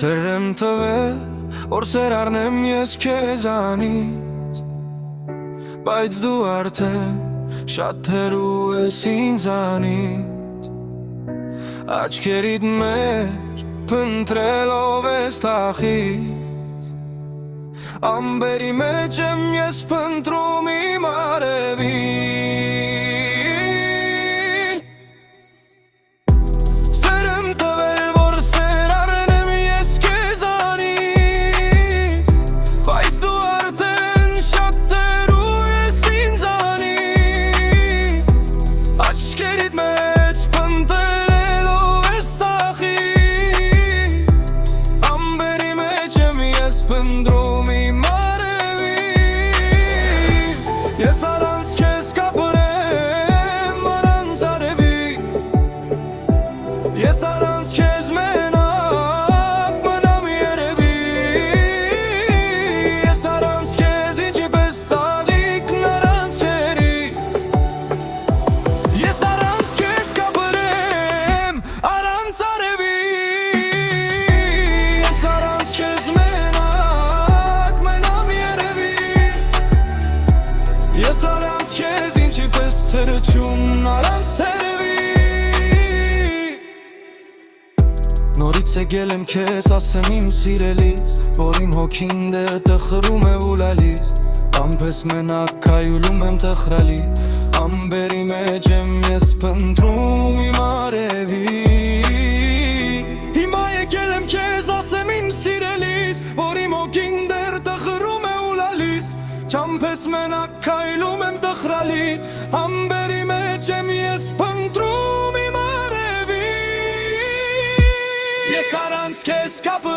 Սերեմ տվել, որ սեր առնեմ ես քեզանից, բայց դու արդեն շատ հեռու ես ինձանից, աչքերիդ մեջ փնտրելով ես թախից, ամբերի մեջ եմ ես փնտրում իմ արևին, սերեմ տվել, որ սեր առնեմ ես քեզանից, բայց դու արդեն շատ հեռու ես ինձանից, աչքերիդ մեջ փնտրելով ես թախից, ամբերի մեջ եմ ես փնտրում իմ արևին, ես առանց քեզ կապրեմ առանց արևի, ես առանց քեզ մենակ մնամ երևի, ես առանց քեզ ինչպես ծաղիկն առանց ջերի, ես առանց քեզ կապրեմ առանց արևի, ես առանց քեզ մենակ մնամ երևի, ես առանց քեզ ինչպես թռչուն առանց երևի, նորից եկել եմ քեզ ասեմ իմ սիրելիս, որ իմ հոգին դեռ տխրում է ու լալիս, ամպես մենակ քայլում եմ տխրալի, ամբերի մեջ եմ ես փնտրում իմ արևի, հիմա եկել եմ քեզ ասեմ իմ սիրելիս, որ իմ հոգին դեռ տխրում է ու լալիս, չամպես մենակ քայլում եմ տխրալի, ամբերի մեջ եմ ես փնտրում իմ արևի, ես առանց քեզ կապրեմ